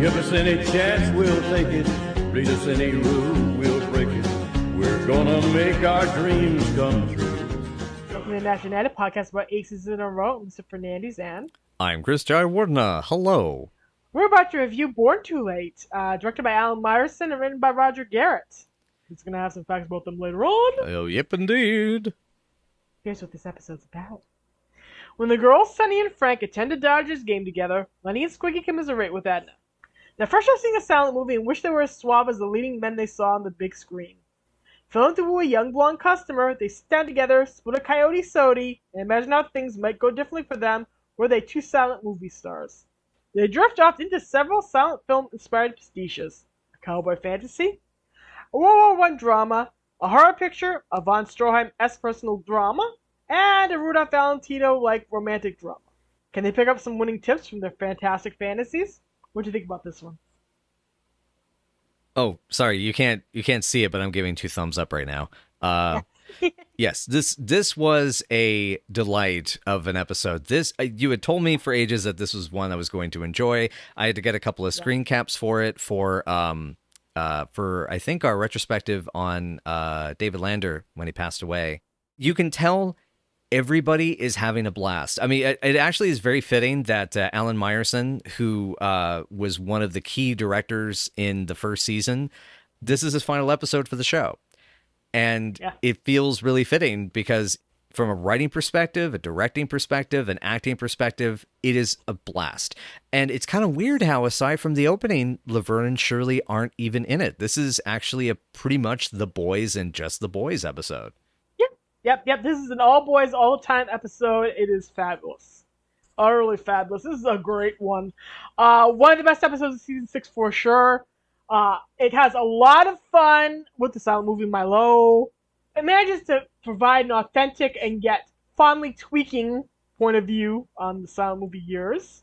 Give us any chance, we'll take it. Read us any rule, we'll break it. We're gonna make our dreams come true. Welcome to the National podcast about 8 seasons in a row. Mr. Fernandes and... I'm Chris Jayawardena. Hello. We're about to review Born Too Late, directed by Alan Myerson and written by Roger Garrett. He's going to have some facts about them later on. Oh, yep, indeed. Here's what this episode's about. When the girls Sonny and Frank attend a Dodgers game together, Lenny and Squiggy commiserate with Edna. They're fresh out seeing a silent movie and wish they were as suave as the leading men they saw on the big screen. Failing to woo a young blonde customer, they sit down together, split a coyote sody, and imagine how things might go differently for them were they two silent movie stars. They drift off into several silent film-inspired pastiches. A cowboy fantasy, a World War I drama, a horror picture, a von Stroheim-esque personal drama, and a Rudolph Valentino-like romantic drama. Can they pick up some winning tips from their fantastic fantasies? What do you think about this one? Oh, sorry, you can't see it, but I'm giving 2 thumbs up right now. Yes, this was a delight of an episode. You had told me for ages that this was one I was going to enjoy. I had to get a couple of screen caps for it for I think our retrospective on David Lander when he passed away. You can tell everybody is having a blast. I mean, it actually is very fitting that Alan Myerson, who was one of the key directors in the first season, this is his final episode for the show. And It feels really fitting because from a writing perspective, a directing perspective, an acting perspective, it is a blast. And it's kind of weird how, aside from the opening, Laverne and Shirley aren't even in it. This is actually a pretty much The Boys and Just the Boys episode. Yep. This is an all-boys, all-time episode. It is fabulous. Utterly fabulous. This is a great one. One of the best episodes of season 6 for sure. It has a lot of fun with the silent movie Milo. It manages to provide an authentic and yet fondly tweaking point of view on the silent movie years.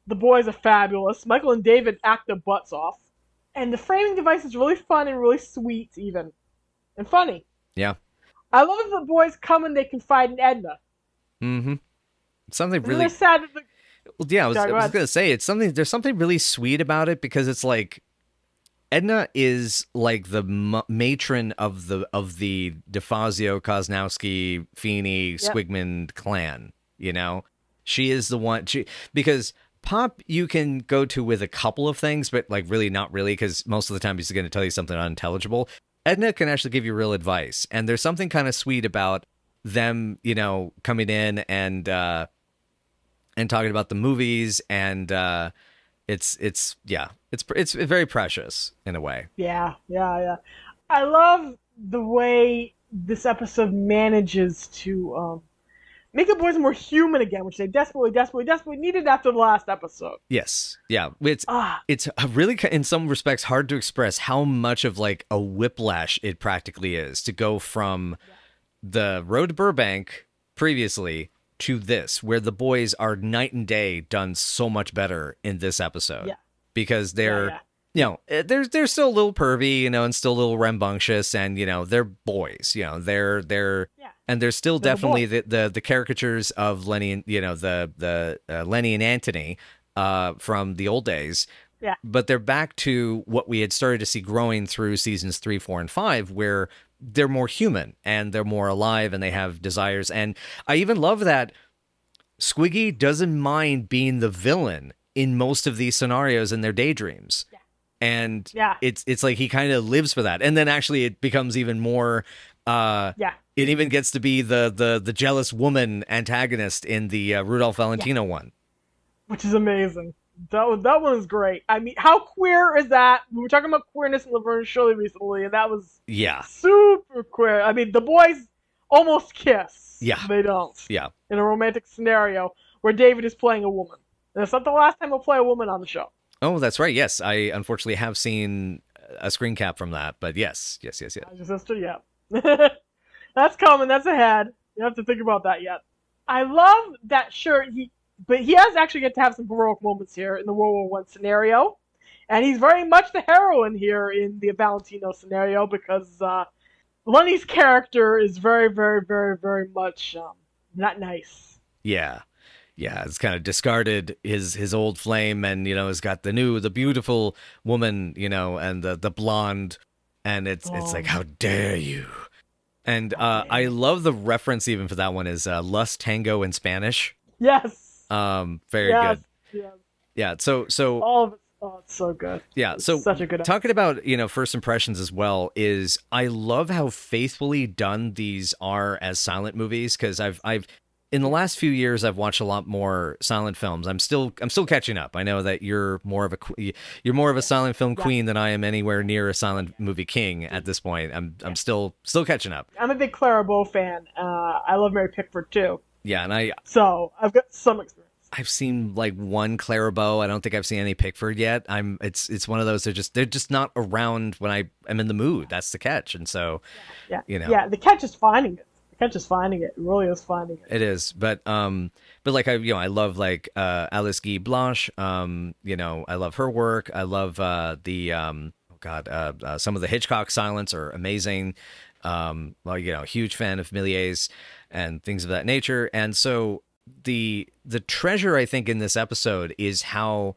The boys are fabulous. Michael and David act their butts off. And the framing device is really fun and really sweet even. And funny. Yeah. I love that the boys come and they confide in Edna. Mm-hmm. Something really... They're sad that Well, yeah, I was going to say, there's something really sweet about it because it's like Edna is like the matron of the DeFazio, Kosnowski, Feeney, Squigman clan, you know? She is the one... because Pop you can go to with a couple of things, but like really not really, because most of the time he's going to tell you something unintelligible. Edna can actually give you real advice, and there's something kind of sweet about them, you know, coming in and talking about the movies, and it's very precious in a way. Yeah. I love the way this episode manages to make the boys more human again, which they desperately needed after the last episode. Yes, yeah, it's really, in some respects, hard to express how much of like a whiplash it practically is to go from the Road to Burbank previously to this, where the boys are night and day done so much better in this episode. Yeah. Because they're, you know, they're still a little pervy, you know, and still a little rambunctious, and, you know, they're boys, you know, and there's still definitely the caricatures of Lenny and, you know, the Lenny and Anthony from the old days. Yeah. But they're back to what we had started to see growing through seasons 3, 4, and 5, where they're more human and they're more alive and they have desires. And I even love that Squiggy doesn't mind being the villain in most of these scenarios in their daydreams. Yeah. And it's like he kind of lives for that. And then actually it becomes even more it even gets to be the jealous woman antagonist in the Rudolph Valentino one. Which is amazing. That one is great. I mean, how queer is that? We were talking about queerness in Laverne and Shirley recently, and that was super queer. I mean, the boys almost kiss. Yeah. They don't. Yeah. In a romantic scenario where David is playing a woman. And it's not the last time we'll play a woman on the show. Oh, that's right. Yes, I unfortunately have seen a screen cap from that, but yes. Your sister, yeah. That's coming. That's ahead. You don't have to think about that yet. I love that shirt. He has actually get to have some heroic moments here in the World War I scenario. And he's very much the heroine here in the Valentino scenario because Lenny's character is very, very, very, very much not nice. Yeah. yeah, has kind of discarded his old flame, and has got the beautiful woman, and the blonde, and it's like, how dare you? And I love the reference even for that one is Lust Tango in Spanish. Yes. Very good. Yes. Yeah. So All of it. Oh, it's so good. yeah. It's So such a good. talking about first impressions as well is I love how faithfully done these are as silent movies, because I've in the last few years I've watched a lot more silent films. I'm still catching up. I know that you're more of a silent film queen than I am anywhere near a silent movie king at this point. I'm still catching up. I'm a big Clara Bow fan. I love Mary Pickford too. Yeah, and so I've got some experience. I've seen like one Clara Bow. I don't think I've seen any Pickford yet. It's one of those. They're just not around when I am in the mood. That's the catch. And so, the catch is finding it. The catch is finding it. It really is finding it. It is, but like I love like Alice Guy Blanche. I love her work. I love some of the Hitchcock silents are amazing. Huge fan of Méliès and things of that nature. And so the treasure, I think, in this episode is how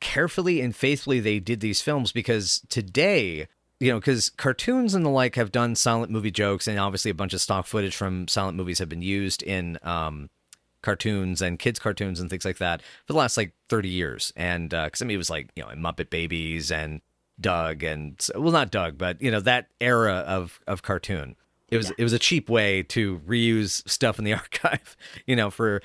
carefully and faithfully they did these films, because today, because cartoons and the like have done silent movie jokes, and obviously a bunch of stock footage from silent movies have been used in cartoons and kids cartoons and things like that for the last like 30 years. And because it was like in Muppet Babies and Doug, and not Doug, but that era of cartoon. It was a cheap way to reuse stuff in the archive, for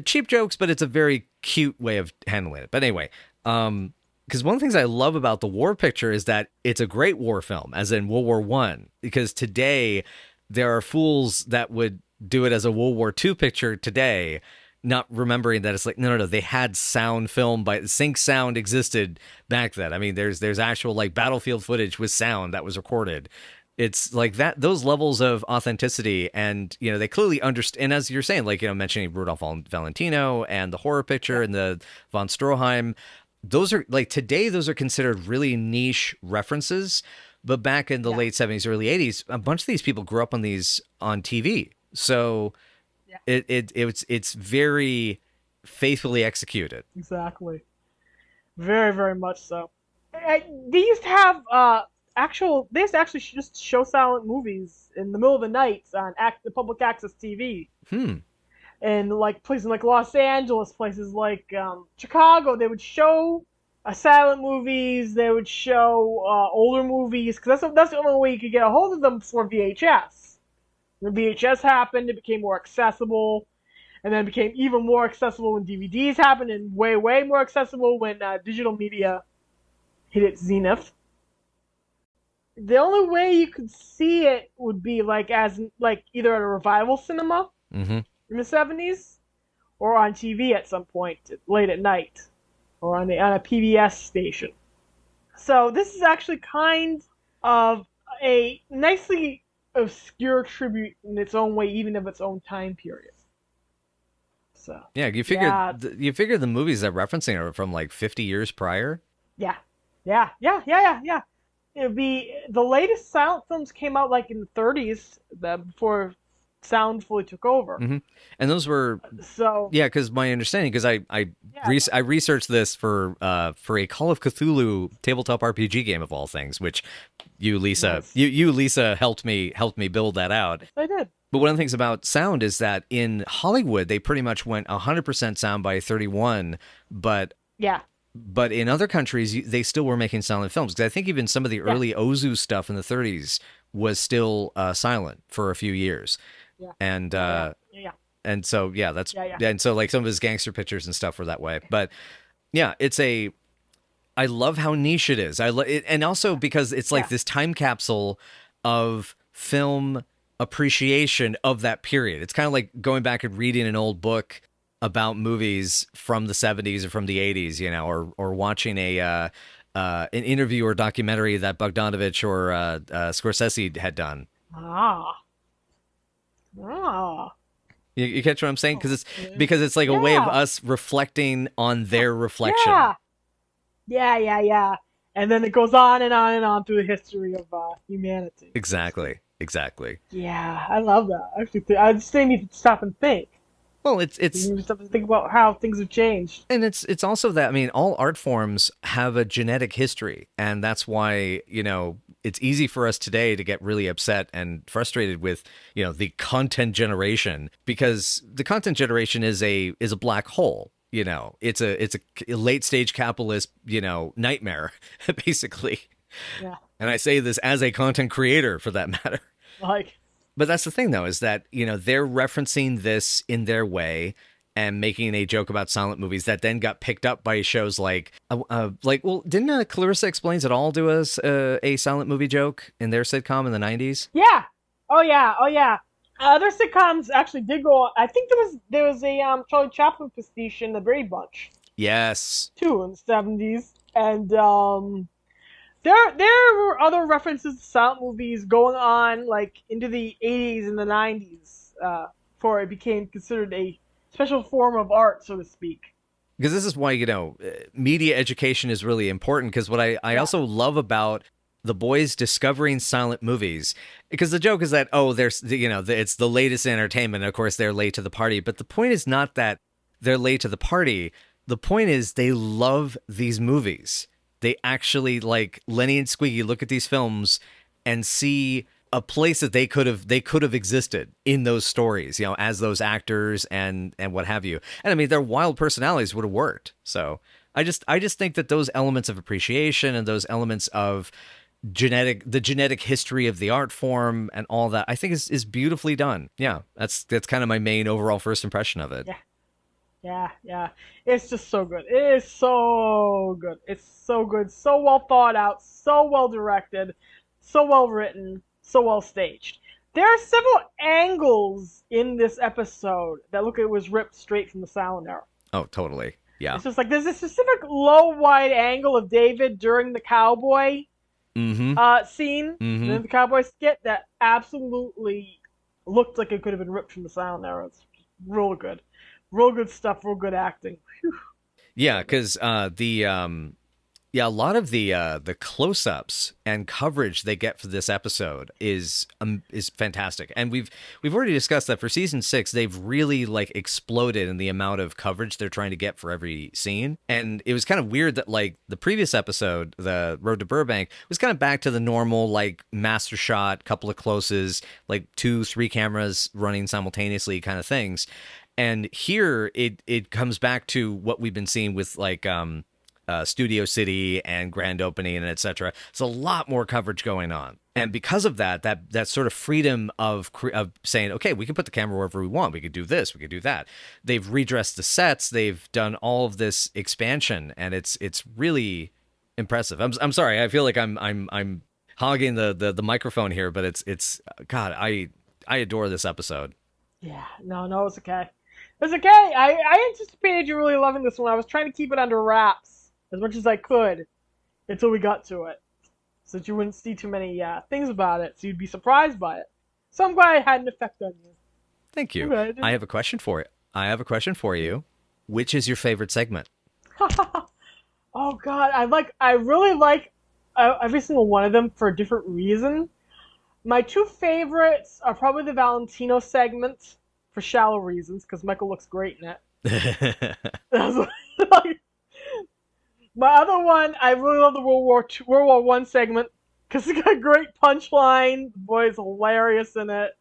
cheap jokes, but it's a very cute way of handling it. But anyway, because one of the things I love about the war picture is that it's a great war film, as in World War One. Because today there are fools that would do it as a World War II picture today, not remembering that it's like no, they had sound film. Sync sound existed back then. I mean, there's actual like battlefield footage with sound that was recorded. It's like that, those levels of authenticity, and they clearly understand. And as you're saying, like mentioning Rudolph Valentino and the horror picture and the von Stroheim, those are like today those are considered really niche references. But back in the late 70s, early 80s, a bunch of these people grew up on these on TV, so it's very faithfully executed. Exactly, very, very much so. They used to have they used to actually just show silent movies in the middle of the night on the public access TV. And like places like Los Angeles, places like Chicago, they would show silent movies. They would show older movies, because that's the only way you could get a hold of them before VHS. When VHS happened, it became more accessible, and then it became even more accessible when DVDs happened, and way, way more accessible when digital media hit its zenith. The only way you could see it would be like either at a revival cinema in the 70s, or on TV at some point late at night, or on a PBS station. So this is actually kind of a nicely obscure tribute in its own way, even of its own time period. So yeah, you figure the movies they're referencing are from like 50 years prior. Yeah. It would be the latest silent films came out like in the 30s, before sound fully took over. And those were because my understanding, because I researched this for a Call of Cthulhu tabletop RPG game of all things, which you Lisa helped me build that out. I did. But one of the things about sound is that in Hollywood they pretty much went 100% sound by 31, but in other countries, they still were making silent films. Because I think even some of the early Ozu stuff in the 30s was still silent for a few years. Yeah. And and so and so like some of his gangster pictures and stuff were that way. But yeah, I love how niche it is. And also because it's like this time capsule of film appreciation of that period. It's kind of like going back and reading an old book about movies from the 70s or from the 80s, or watching an interview or documentary that Bogdanovich or Scorsese had done. You catch what I'm saying? Because it's like a way of us reflecting on their reflection. Yeah. And then it goes on and on and on through the history of humanity. Exactly. Yeah, I love that. Actually, I just need to stop and think. Well, it's You just have to think about how things have changed. and it's also that, I mean, all art forms have a genetic history, and that's why, it's easy for us today to get really upset and frustrated with, the content generation, because the content generation is a black hole. It's a late stage capitalist, nightmare, basically. Yeah. And I say this as a content creator, for that matter. Like, But that's the thing, though, is that, they're referencing this in their way and making a joke about silent movies that then got picked up by shows well, didn't Clarissa Explains It All do a silent movie joke in their sitcom in the 90s? yeah. Oh, yeah. Oh, yeah. Other sitcoms actually did go on. I think there was a Charlie Chaplin pastiche in the Brady Bunch, Yes. too, in the 70s. And there were other references to silent movies going on, like, into the 80s and the 90s, before it became considered a special form of art, so to speak. Because this is why, media education is really important, because what I also love about the boys discovering silent movies, because the joke is that, there's, it's the latest entertainment, and of course they're late to the party, but the point is not that they're late to the party. The point is they love these movies. They actually, like Lenny and Squiggy, look at these films and see a place that they could have existed in those stories, as those actors and what have you. And I mean, their wild personalities would have worked. So I just think that those elements of appreciation and those elements of the genetic history of the art form and all that, I think is beautifully done. Yeah, that's kind of my main overall first impression of it. Yeah. It's just so good. It is so good. It's so good. So well thought out. So well directed. So well written. So well staged. There are several angles in this episode that look like it was ripped straight from the silent era. Oh, totally. Yeah. It's just like there's a specific low wide angle of David during the cowboy scene, in the cowboy skit, that absolutely looked like it could have been ripped from the silent era. It's real good. Real good stuff, real good acting. Whew. Yeah, because a lot of the close-ups and coverage they get for this episode is fantastic, and we've already discussed that for season 6 they've really exploded in the amount of coverage they're trying to get for every scene. And it was kind of weird that the previous episode, the Road to Burbank, was kind of back to the normal master shot, couple of closes, 2-3 cameras running simultaneously kind of things. And here it comes back to what we've been seeing with Studio City and grand opening and etc. It's a lot more coverage going on, and because of that sort of freedom of saying, okay, we can put the camera wherever we want, we could do this, we could do that. They've redressed the sets, they've done all of this expansion, and it's really impressive. I'm sorry, I feel like I'm hogging the microphone here, but it's God, I adore this episode. Yeah, no, it's okay. It's okay. I anticipated you really loving this one. I was trying to keep it under wraps as much as I could until we got to it, so that you wouldn't see too many things about it, so you'd be surprised by it. So I'm glad it had an effect on you. Thank you. I have a question for you. Which is your favorite segment? Oh God, I really like every single one of them for a different reason. My two favorites are probably the Valentino segment for shallow reasons, because Michael looks great in it. My other one, I really love the World War I segment, because it's got a great punchline. The boy is hilarious in it.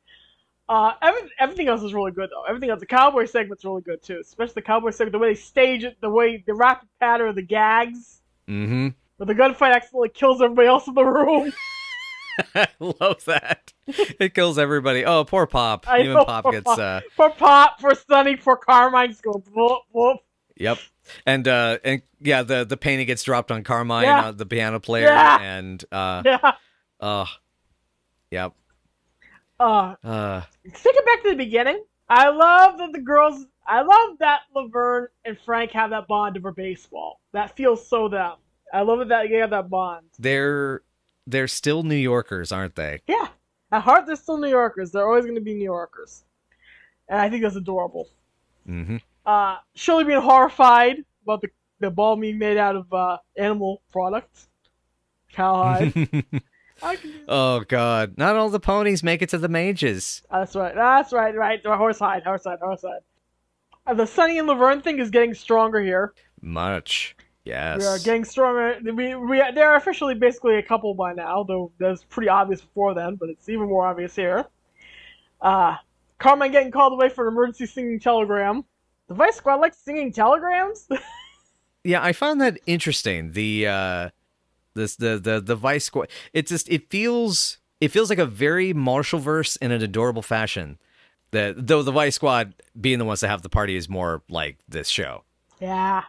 Everything else is really good, though. Everything else, the cowboy segment's really good too, especially the cowboy segment, the way they stage it, the rapid patter of the gags. Mm-hmm. Where the gunfight accidentally kills everybody else in the room. I love that. It kills everybody. Oh, poor Pop. Even Pop gets poor Pop, poor Sonny, poor Carmine just going whoop whoop. Yep. And yeah, the painting gets dropped on Carmine, the piano player, and yep. Take it back to the beginning. I love that Laverne and Frank have that bond over baseball. That feels so them. I love it that they have that bond. They're still New Yorkers, aren't they? Yeah. At heart, they're still New Yorkers. They're always going to be New Yorkers. And I think that's adorable. Mm-hmm. Shirley being horrified about the ball being made out of animal products. Cowhide. Oh, God. Not all the ponies make it to the majors. That's right. Horsehide. The Sonny and Laverne thing is getting stronger here. Much. Yes. We are getting stronger. They're officially basically a couple by now, though that's pretty obvious before then, but it's even more obvious here. Carmine getting called away for an emergency singing telegram. The Vice Squad likes singing telegrams? Yeah, I found that interesting. The Vice Squad. It feels like a very Marshallverse in an adorable fashion. Though the Vice Squad being the ones that have the party is more like this show. Yeah.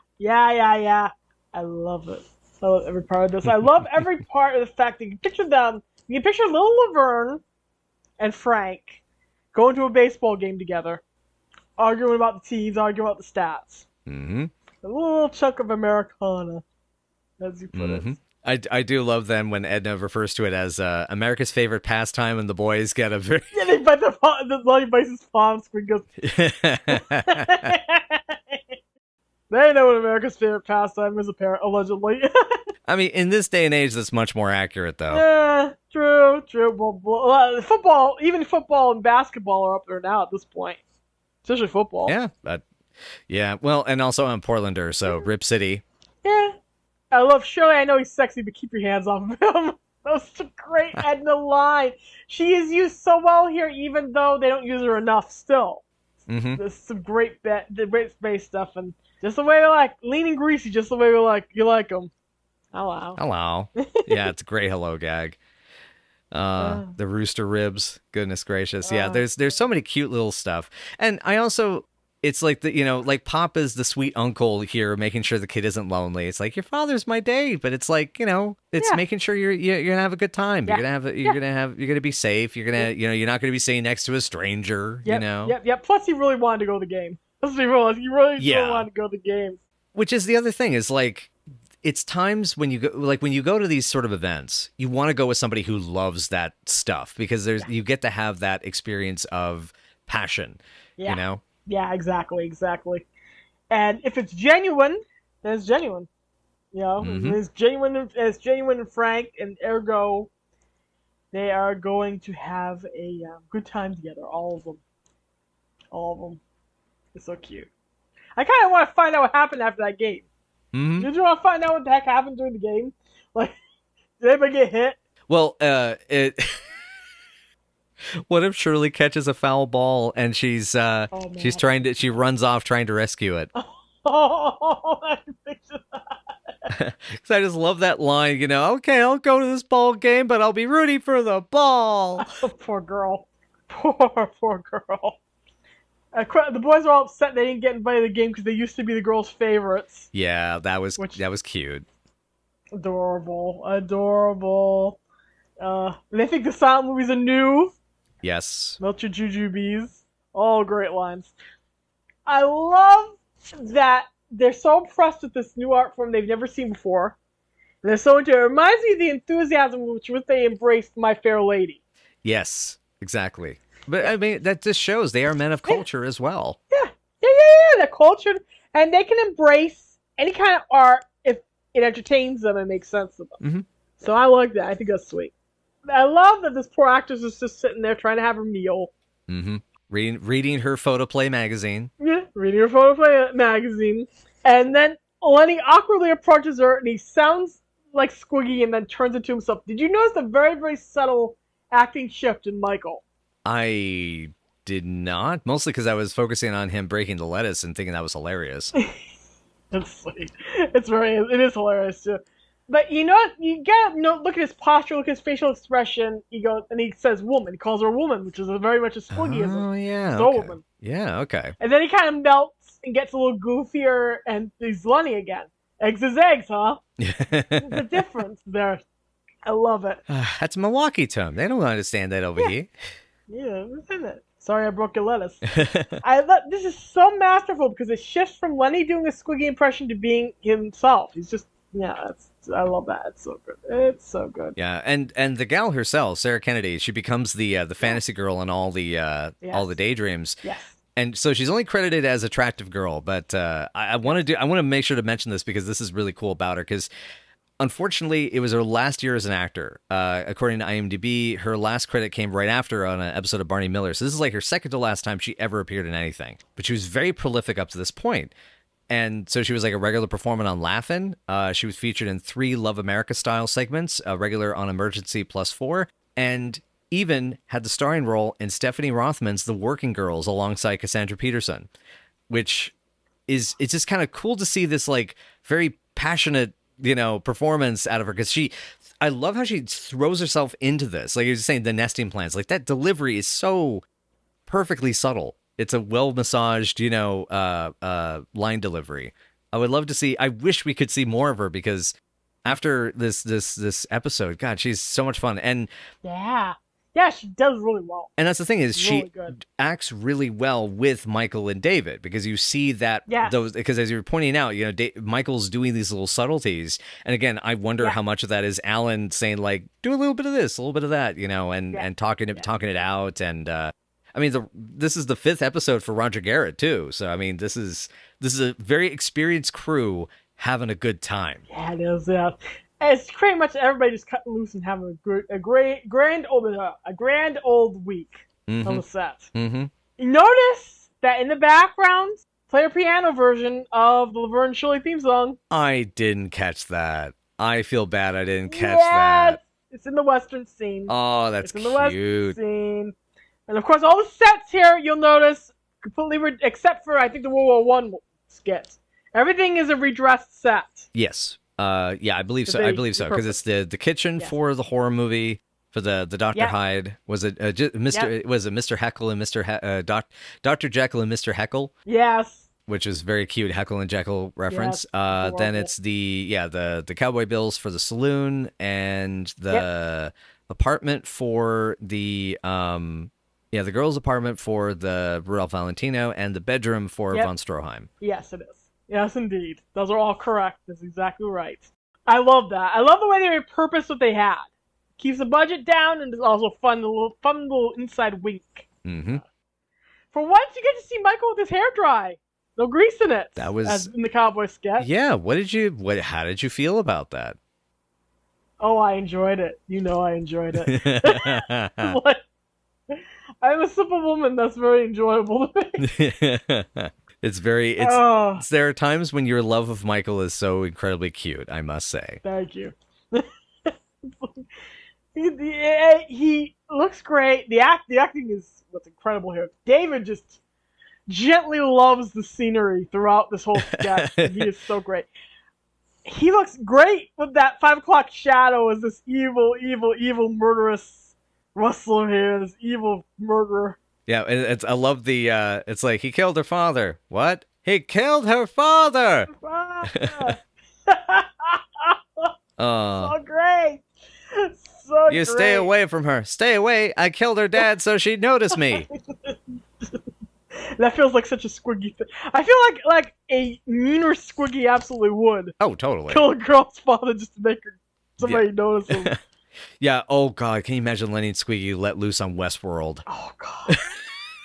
I love it. I love every part of this. I love every part of the fact that you can picture them. You can picture little Laverne and Frank going to a baseball game together, arguing about the teams, arguing about the stats. Mm-hmm. A little chunk of Americana, as you put it. I do love then when Edna refers to it as America's favorite pastime, and the boys get a very They bite the Lonnie bites his palm. Squid goes. They know what America's favorite pastime is, apparently, allegedly. I mean, in this day and age, that's much more accurate, though. Yeah, true. Football, even football and basketball are up there now at this point, especially football. Yeah. Well, and also I'm Portlander, so Rip City. Yeah. I love Shirley. I know he's sexy, but keep your hands off of him. That was a great Edna line. She is used so well here, even though they don't use her enough still. Mm-hmm. There's some great space stuff, and just the way we like, lean and greasy, just the way we like, you like them. Hello. Yeah, it's a great hello gag. The rooster ribs. Goodness gracious. Yeah, there's so many cute little stuff. And I also, it's like like Pop is the sweet uncle here, making sure the kid isn't lonely. It's like, your father's my date, but it's like, it's making sure you're gonna have a good time. You're gonna be safe. You're gonna you're not gonna be sitting next to a stranger. Yep. Plus, he really wanted to go to the game. Let's be real. He really wanted to go to the game. Which is the other thing is like, it's times when you go to these sort of events, you want to go with somebody who loves that stuff because you get to have that experience of passion. Yeah. Yeah, exactly. And if it's genuine, then it's genuine. It's genuine and frank, and ergo, they are going to have a good time together. All of them. It's so cute. I kind of want to find out what happened after that game. Mm-hmm. Did you want to find out what the heck happened during the game? Like, did anybody get hit? Well, what if Shirley catches a foul ball and she runs off trying to rescue it? I can picture that. Because I just love that line, okay, I'll go to this ball game, but I'll be rooting for the ball. Poor girl. Poor girl. The boys are all upset they didn't get invited to the game because they used to be the girls' favorites. Yeah, that was cute. Adorable. And they think the silent movies are new. Yes. Melt your jujubes. All great lines. I love that they're so impressed with this new art form they've never seen before. And they're so into it. It reminds me of the enthusiasm with which they embraced My Fair Lady. Yes, exactly. But I mean, that just shows they are men of culture as well. Yeah. They're cultured, and they can embrace any kind of art if it entertains them and makes sense to them. Mm-hmm. So I like that. I think that's sweet. I love that this poor actress is just sitting there trying to have her meal. Mm-hmm. Reading her photoplay magazine. Yeah, reading her photoplay magazine. And then Lenny awkwardly approaches her, and he sounds like Squiggy and then turns into himself. Did you notice the very, very subtle acting shift in Michael? I did not. Mostly because I was focusing on him breaking the lettuce and thinking that was hilarious. That's sweet. It is hilarious, too. But you know what? You gotta look at his posture, look at his facial expression. He goes, and he says woman. He calls her a woman, which is very much a Squiggyism. Oh, yeah. Okay. Woman. Yeah, okay. And then he kind of melts and gets a little goofier, and he's Lenny again. Eggs is eggs, huh? The difference there. I love it. That's Milwaukee tone. They don't understand that over here. Yeah, isn't it? Sorry I broke your lettuce. This is so masterful because it shifts from Lenny doing a Squiggy impression to being himself. He's just, I love that. It's so good. It's so good. Yeah, and the gal herself, Sarah Kennedy, she becomes the fantasy girl in all the daydreams. Yes. And so she's only credited as attractive girl, but I want to make sure to mention this because this is really cool about her because Unfortunately, it was her last year as an actor. According to IMDb, her last credit came right after on an episode of Barney Miller. So this is like her second to last time she ever appeared in anything. But she was very prolific up to this point. And so she was like a regular performer on Laugh-In. She was featured in 3 Love America style segments, a regular on Emergency +4, and even had the starring role in Stephanie Rothman's The Working Girls alongside Cassandra Peterson, which is, it's just kind of cool to see this like very passionate, performance out of her, because I love how she throws herself into this. Like you were saying, the nesting plans, like that delivery is so perfectly subtle. It's a well massaged, line delivery. I would love to see. I wish we could see more of her, because after this episode, God, she's so much fun. And yeah, she does really well. And that's the thing, is really she good. acts really well with Michael and David, because you see that those, because as you were pointing out, Michael's doing these little subtleties, and again, I wonder how much of that is Alan saying like, do a little bit of this, a little bit of that, and talking it out, and I mean, this is the 5th episode for Roger Garrett too, so I mean, this is a very experienced crew having a good time. Yeah, it is. Yeah. It's pretty much everybody just cutting loose and having a grand old week on the set. Mm-hmm. You notice that in the background, play a piano version of the Laverne Shirley theme song. I didn't catch that. I feel bad I didn't catch that. It's in the Western scene. Oh, that's cute. It's in the Western scene. And of course, all the sets here, you'll notice, completely except for, I think, the World War I skit. Everything is a redressed set. Yes. I believe so. I believe so, because it's the kitchen for the horror movie, for the Dr. Hyde. Was it Was it Mr. Heckle and Dr. Jekyll and Mr. Heckle? Yes. Which is very cute, Heckle and Jekyll reference. Then it's the Cowboy Bills for the saloon, and the apartment for the the girls' apartment for the Rudolph Valentino, and the bedroom for von Stroheim. Yes, it is. Yes, indeed. Those are all correct. That's exactly right. I love that. I love the way they repurposed what they had. Keeps the budget down, and it's also fun little inside wink. Mm-hmm. For once, you get to see Michael with his hair dry. No grease in it. That was as in the cowboy sketch. Yeah. How did you feel about that? Oh, I enjoyed it. I enjoyed it. I'm a simple woman. That's very enjoyable to me. There are times when your love of Michael is so incredibly cute, I must say. Thank you. He looks great. The acting is what's incredible here. David just gently loves the scenery throughout this whole sketch. He is so great. He looks great with that 5 o'clock shadow as this evil murderous rustler here, this evil murderer. Yeah, I love the, it's like, he killed her father. What? He killed her father! So great! So you stay away from her. Stay away. I killed her dad so she'd notice me. That feels like such a Squiggy thing. I feel like a meaner Squiggy absolutely would. Oh, totally. Kill a girl's father just to make somebody notice him. Yeah, oh God, can you imagine Lenny Squiggy let loose on Westworld? Oh God.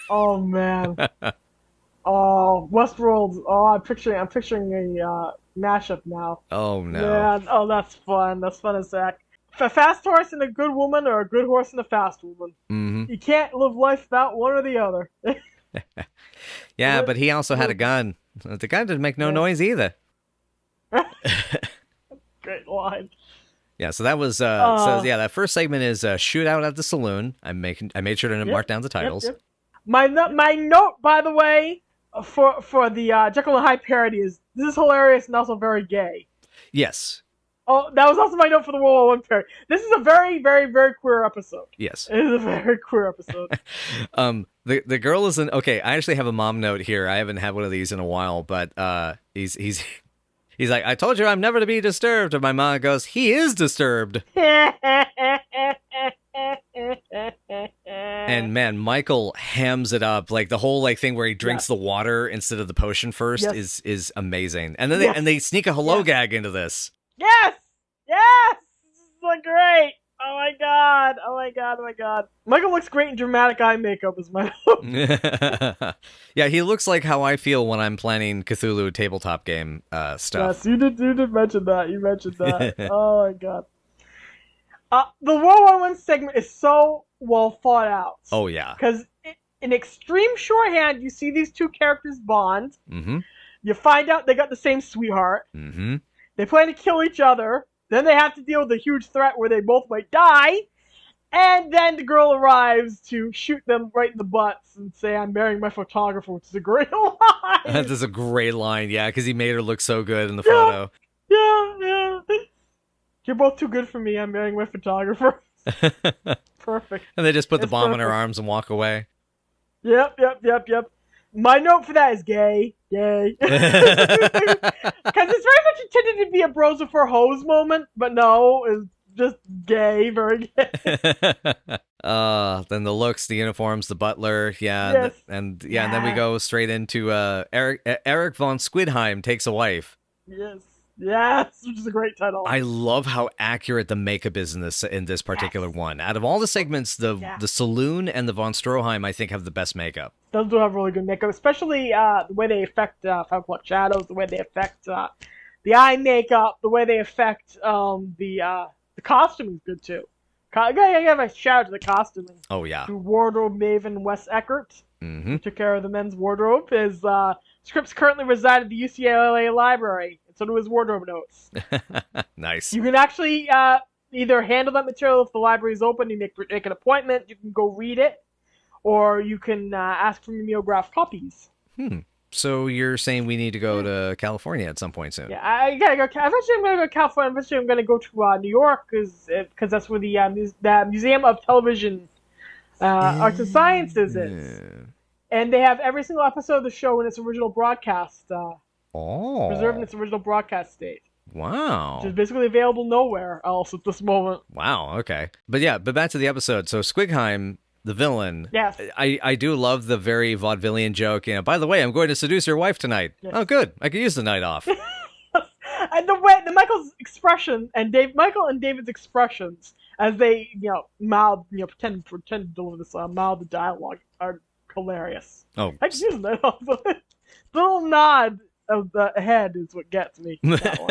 Oh man. Oh, Westworld. Oh, I'm picturing a mashup now. Oh no. Man, oh that's fun. That's fun as heck. A fast horse and a good woman, or a good horse and a fast woman. Mm-hmm. You can't live life without one or the other. Yeah, but he also had a gun. The gun didn't make no noise either. Great line. Yeah, so that was that first segment is shootout at the saloon. I made sure to mark down the titles. Yep. My note, by the way, for the Jekyll and Hyde parody is this is hilarious and also very gay. Yes. Oh, that was also my note for the World War I parody. This is a very, very, very queer episode. Yes. It is a very queer episode. The girl is in. Okay, I actually have a mom note here. I haven't had one of these in a while, but he's like, I told you I'm never to be disturbed. And my mom goes, he is disturbed. And man, Michael hams it up. Like the whole thing where he drinks the water instead of the potion first is amazing. And then they sneak a hello gag into this. Yes! This is so great. Oh my god! Oh my god! Oh my god! Michael looks great in dramatic eye makeup as my Yeah, he looks like how I feel when I'm planning Cthulhu tabletop game stuff. Yes, you did mention that. You mentioned that. Oh my god. The World War I segment is so well thought out. Oh yeah. Because in extreme shorthand, you see these two characters bond. Mm-hmm. You find out they got the same sweetheart. Mm-hmm. They plan to kill each other. Then they have to deal with a huge threat where they both might die. And then the girl arrives to shoot them right in the butts and say, "I'm marrying my photographer," which is a great line. That is a great line, yeah, because he made her look so good in the photo. Yeah. You're both too good for me. I'm marrying my photographer. Perfect. And they just put the It's bomb in her perfect. arms and walk away. Yep. My note for that is gay. Because it's very much intended to be a bros before hoes moment, but no, it's just gay, very gay. Then the looks, the uniforms, the butler, yeah, Yes. and then we go straight into Eric von Squidheim takes a wife. Yes, which is a great title. I love how accurate the makeup is in this particular one. Out of all the segments, the saloon and the von Stroheim, I think, have the best makeup. Those do have really good makeup, especially the way they affect shadows, the way they affect the eye makeup, the way they affect the costuming is good too. I gotta give a shout out to the costuming. Oh yeah. To wardrobe maven Wes Eckert, Mm-hmm. who took care of the men's wardrobe. His scripts currently reside at the UCLA library, and so do his wardrobe notes. Nice. You can actually either handle that material if the library is open, you make an appointment, you can go read it, or you can ask for mimeographed copies. So you're saying we need to go to California at some point soon? Yeah, I gotta go. Eventually, I'm gonna go to California. Eventually, I'm gonna go to New York because that's where the Museum of Television Arts and Sciences is, and they have every single episode of the show in its original broadcast, preserved in its original broadcast state. Wow. Which is basically available nowhere else at this moment. Wow. Okay. But back to the episode. So Squigheim, the villain. Yes. I do love the very vaudevillian joke. By the way, I'm going to seduce your wife tonight. Yes. Oh, good. I could use the night off. And the Michael's expression and Michael and David's expressions as they pretend to deliver this mild dialogue are hilarious. Oh, I just use that. The little nod of the head is what gets me. That one.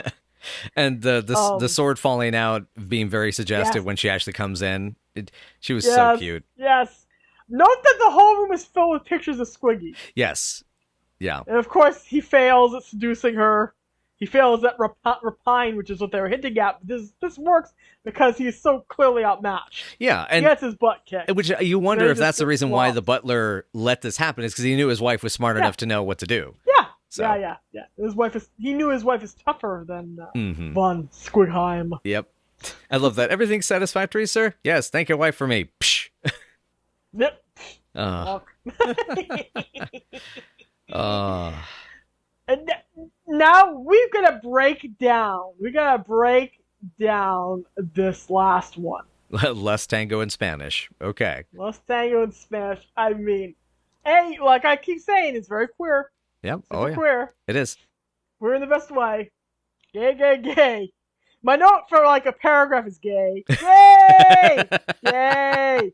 And the sword falling out being very suggestive when she actually comes in. She was so cute. Yes. Note that the whole room is filled with pictures of Squiggy. Yes. Yeah. And of course, he fails at seducing her. He fails at rapine, which is what they were hinting at. But this works because he's so clearly outmatched. Yeah, and he gets his butt kicked. Which you wonder if that's the reason why the butler let this happen, is because he knew his wife was smart enough to know what to do. Yeah. So. Yeah. He knew his wife is tougher than von Squigheim. Yep. I love that. Everything's satisfactory, sir? Yes, thank your wife for me. Psh. Yep. And now we're gonna break down. This last one. Less tango in Spanish. Okay. Less tango in Spanish. I mean, like I keep saying, it's very queer. Yep. It's queer. It is. Queer in the best way. Gay. My note for like a paragraph is gay. Yay! Yay!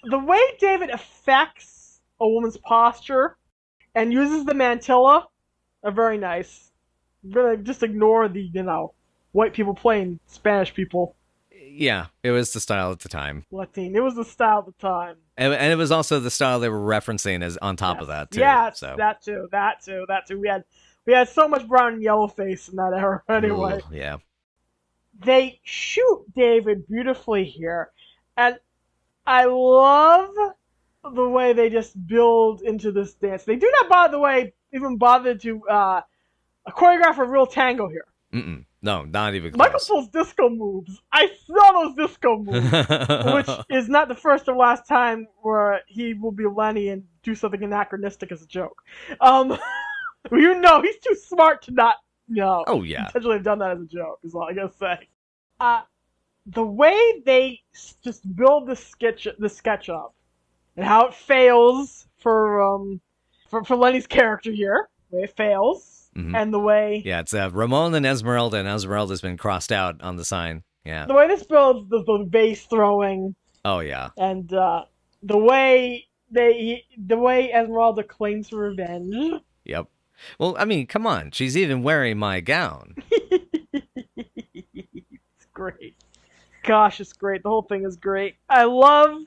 The way David affects a woman's posture and uses the mantilla are very nice. I'm gonna just ignore the, white people playing Spanish people. Yeah, it was the style at the time. Latin. It was the style at the time. And it was also the style they were referencing as on top of that, too. Yeah, so. that too. We had so much brown and yellow face in that era anyway. Ooh, yeah. They shoot David beautifully here. And I love the way they just build into this dance. They do not, by the way, even bother to choreograph a real tango here. No, not even close. Michael pulls disco moves. I saw those disco moves, which is not the first or last time where he will be Lenny and do something anachronistic as a joke. He's too smart to not, intentionally have done that as a joke, is all I gotta say. The way they just build the sketch up, and how it fails for Lenny's character here, the way it fails, and the way... Yeah, it's Ramon and Esmeralda has been crossed out on the sign. Yeah. The way this builds, the vase throwing, Oh yeah. and the way Esmeralda claims revenge. Yep. Well, I mean, come on. She's even wearing my gown. It's great. Gosh, it's great. The whole thing is great. I love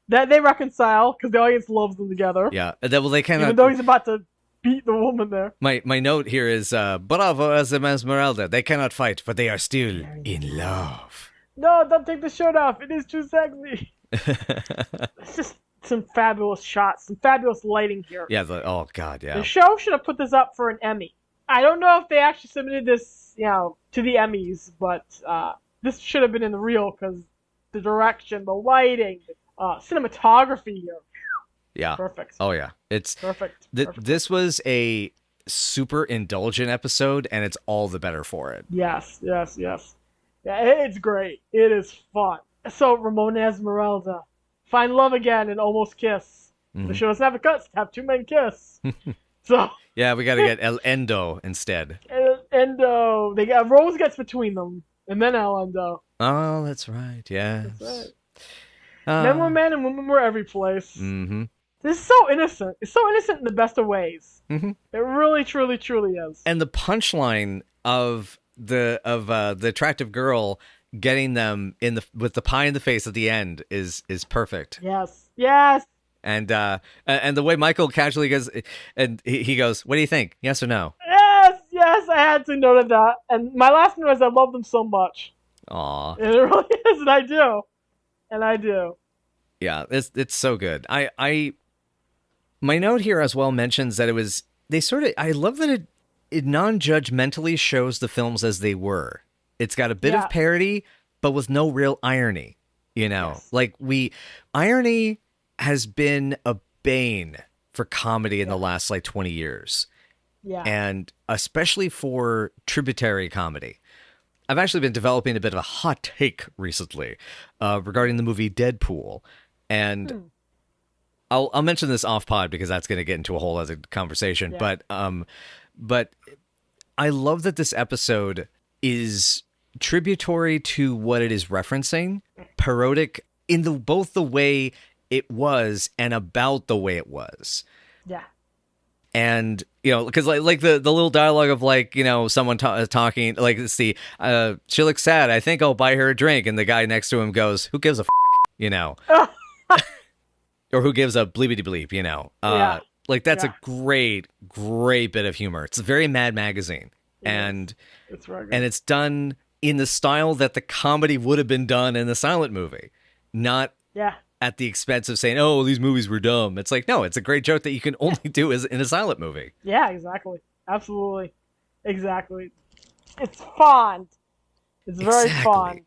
that they reconcile because the audience loves them together. Yeah. Well, they cannot. Even though he's about to beat the woman there. My note here is bravo as Esmeralda. They cannot fight, for they are still in love. No, don't take the shirt off. It is too sexy. It's just some fabulous shots, some fabulous lighting here. Yeah. Oh God. Yeah. The show should have put this up for an Emmy. I don't know if they actually submitted this, to the Emmys, but this should have been in the reel because the direction, the lighting, cinematography here. Yeah. Perfect. Oh yeah. It's perfect. This was a super indulgent episode, and it's all the better for it. Yes. Yeah, it's great. It is fun. So Ramona Esmeralda find love again and almost kiss. Mm-hmm. The show doesn't have a cut, have two men kiss. So yeah, we got to get El Endo instead. El Endo. Rose gets between them, and then El Endo. Oh, that's right. Yes. That's right. Men were men and women were every place. Mm-hmm. This is so innocent. It's so innocent in the best of ways. Mm-hmm. It really, truly, truly is. And the punchline of the attractive girl getting them with the pie in the face at the end is perfect. Yes. And the way Michael casually goes, and he goes, "What do you think? Yes or no?" Yes, I had to note that. And my last note is I love them so much. Aw. And it really is, and I do. Yeah, it's so good. My note here as well mentions that I love that it non-judgmentally shows the films as they were. It's got a bit of parody, but with no real irony. Yes. Like irony has been a bane for comedy in the last 20 years. Yeah. And especially for tributary comedy. I've actually been developing a bit of a hot take recently regarding the movie Deadpool. And I'll mention this off pod because that's going to get into a whole other conversation. Yeah. But I love that this episode is tributary to what it is referencing, parodic in both the way it was and about the way it was. Yeah. And, because like the little dialogue of someone talking, like, let's see, she looks sad. I think I'll buy her a drink. And the guy next to him goes, who gives a or who gives a bleepity bleep, Yeah. Like, that's a great, great bit of humor. It's very Mad Magazine. And it's right. And it's done in the style that the comedy would have been done in the silent movie. Not at the expense of saying, oh, these movies were dumb. It's like, no, it's a great joke that you can only do in a silent movie. Yeah, exactly. Absolutely. Exactly. It's fond. It's very fond.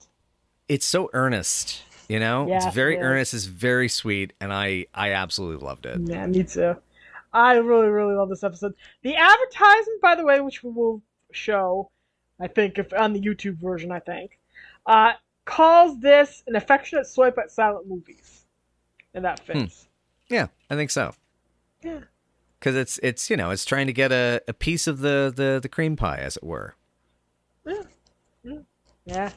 It's so earnest, Yeah, it's very earnest. It's very sweet. And I absolutely loved it. Yeah, me too. I really, really love this episode. The advertisement, by the way, which we will show, I think, if on the YouTube version, calls this an affectionate swipe at silent movies. And that fits. Yeah, I think so. Yeah. Because it's trying to get a piece of the cream pie, as it were. Yeah.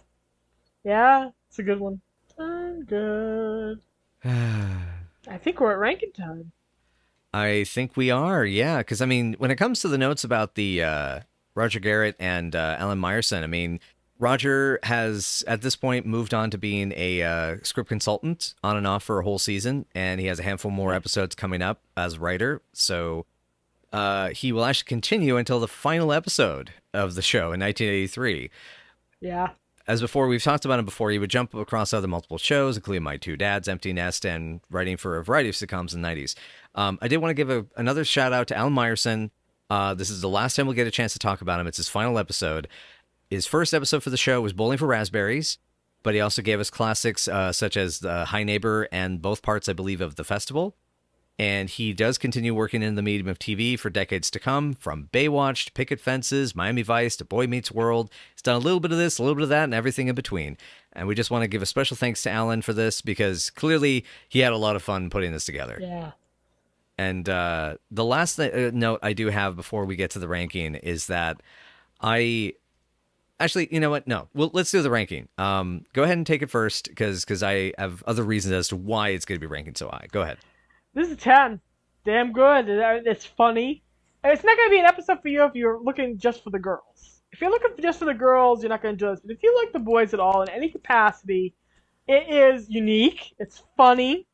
Yeah, it's a good one. I'm good. I think we're at ranking time. I think we are, yeah. Because, when it comes to the notes about the Roger Garrett and Alan Meyerson, Roger has, at this point, moved on to being a script consultant on and off for a whole season, and he has a handful more episodes coming up as a writer. So he will actually continue until the final episode of the show in 1983. Yeah. As before, we've talked about him before. He would jump across other multiple shows, including My Two Dads, Empty Nest, and writing for a variety of sitcoms in the 90s. I did want to give another shout out to Alan Meyerson. This is the last time we'll get a chance to talk about him. It's his final episode. His first episode for the show was Bowling for Raspberries, but he also gave us classics such as The High Neighbor and both parts, I believe, of The Festival. And he does continue working in the medium of TV for decades to come, from Baywatch to Picket Fences, Miami Vice to Boy Meets World. He's done a little bit of this, a little bit of that, and everything in between. And we just want to give a special thanks to Alan for this, because clearly he had a lot of fun putting this together. Yeah. And the last note I do have before we get to the ranking is that I Actually, you know what? No. Well, let's do the ranking. Go ahead and take it first because I have other reasons as to why it's going to be ranking so high. Go ahead. This is a 10. Damn good. It's funny. It's not going to be an episode for you if you're looking just for the girls. If you're looking just for the girls, you're not going to enjoy this. But if you like the boys at all in any capacity, it is unique. It's funny.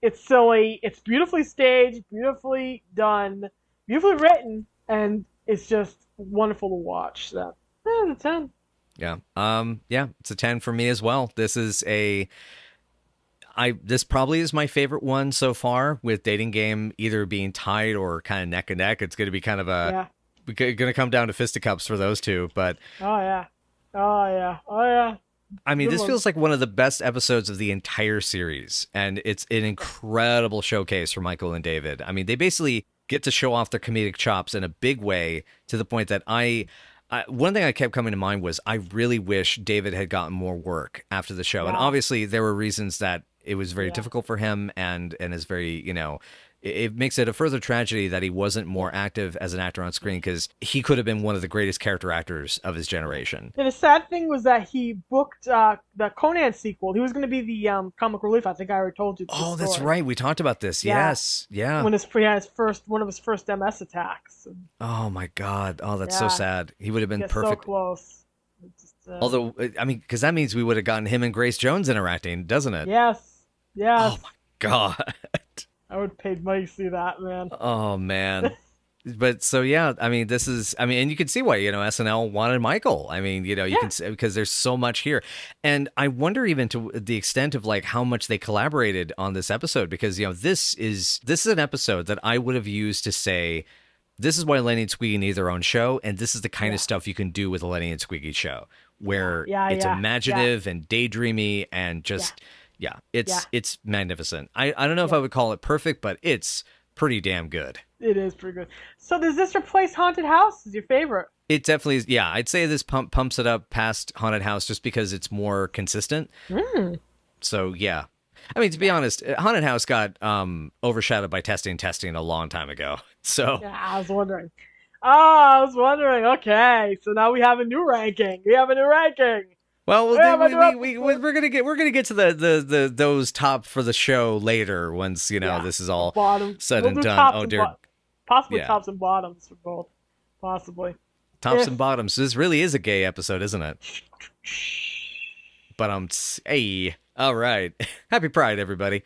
It's silly. It's beautifully staged, beautifully done, beautifully written, and it's just wonderful to watch. So, it's a 10. Yeah. Yeah, it's a 10 for me as well. This probably is my favorite one so far, with Dating Game either being tied or kind of neck and neck. It's going to be kind of going to come down to fisticuffs for those two, but oh yeah. I mean, Good this one. feels like one of the best episodes of the entire series, and it's an incredible showcase for Michael and David. I mean, they basically get to show off their comedic chops in a big way, to the point that one thing I kept coming to mind was I really wish David had gotten more work after the show. And Yeah. obviously there were reasons that it was very difficult for him, and is very, it makes it a further tragedy that he wasn't more active as an actor on screen, because he could have been one of the greatest character actors of his generation. And the sad thing was that he booked the Conan sequel. He was going to be the comic relief. I think I already told you. Oh, this that's story. right. We talked about this. Yeah. Yes. Yeah. When he had one of his first MS attacks. Oh my God. Oh, that's so Yeah. sad. He would have been Get so perfect. close. It's just, Although, I mean, because that means we would have gotten him and Grace Jones interacting, doesn't it? yes. Oh my God. I would pay money to see that, man. Oh man. But so yeah, I mean, and you can see why, SNL wanted Michael. I mean, you can see, because there's so much here. And I wonder even to the extent of like how much they collaborated on this episode, because this is an episode that I would have used to say, this is why Lenny and Squiggy need their own show, and this is the kind of stuff you can do with a Lenny and Squiggy show, where it's imaginative and daydreamy and just it's magnificent. I don't know if I would call it perfect, but it's pretty damn good. It is pretty good. So does this replace Haunted House as your favorite? It definitely is. Yeah, I'd say this pumps it up past Haunted House just because it's more consistent. So yeah, I mean, to be honest, Haunted House got overshadowed by Testing a long time ago. So Yeah, I was wondering. Oh, I was wondering. Okay, so now we have a new ranking. well, Yeah, we're gonna get to the those top for the show later, once this is all said and done. Oh dear, possibly tops and bottoms for both, possibly. tops and bottoms. This really is a gay episode, isn't it? But hey, all right. Happy Pride, everybody.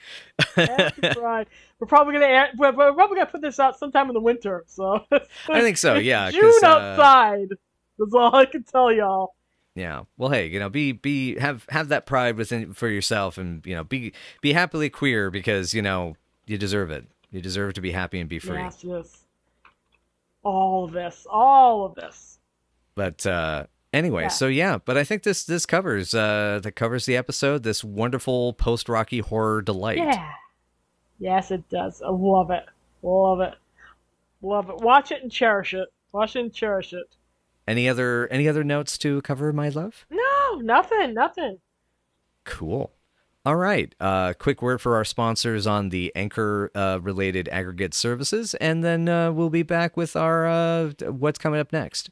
Happy Pride. We're probably gonna put this out sometime in the winter. So I think so. Yeah, it's June outside. That's all I can tell y'all. Yeah. Well, hey, have that pride within for yourself, and be happily queer, because you deserve it. You deserve to be happy and be free. Yes. All of this. But anyway, so yeah. But I think this covers the episode. This wonderful post-Rocky horror delight. Yeah. Yes, it does. I love it. Watch it and cherish it. Any other notes to cover, my love? No, nothing. Cool. All right. Quick word for our sponsors on the Anchor related aggregate services, and then we'll be back with our what's coming up next.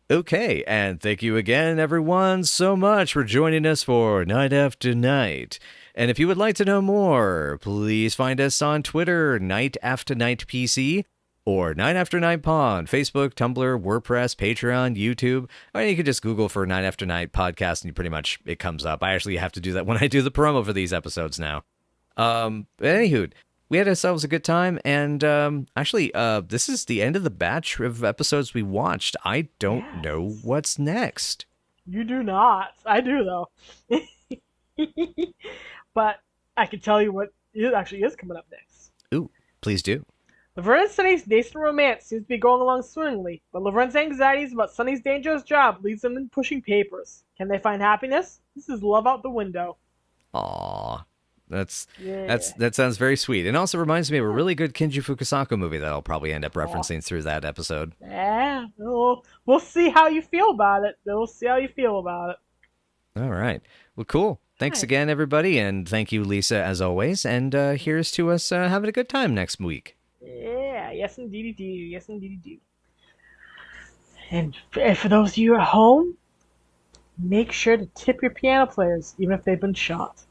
Okay, and thank you again, everyone, so much for joining us for Night After Night. And if you would like to know more, please find us on Twitter, Night After Night PC, or Night After Night Pod on Facebook, Tumblr, WordPress, Patreon, YouTube, or you can just Google for Night After Night podcast, and it comes up. I actually have to do that when I do the promo for these episodes now. But anywho, we had ourselves a good time, and actually, this is the end of the batch of episodes we watched. I don't know what's next. You do not. I do, though. But I can tell you what actually is coming up next. Ooh, please do. Laverne and Sonny's nascent romance seems to be going along swimmingly, but Laverne's anxieties about Sonny's dangerous job leads them in pushing papers. Can they find happiness? This is love out the window. Aww. That sounds very sweet. And also reminds me of a really good Kinji Fukasaku movie that I'll probably end up referencing through that episode. Yeah, we'll see how you feel about it. All right. Well, cool. Thanks again, everybody, and thank you, Lisa, as always. And here's to us having a good time next week. Yeah, yes indeedy do. And for those of you at home, make sure to tip your piano players, even if they've been shot.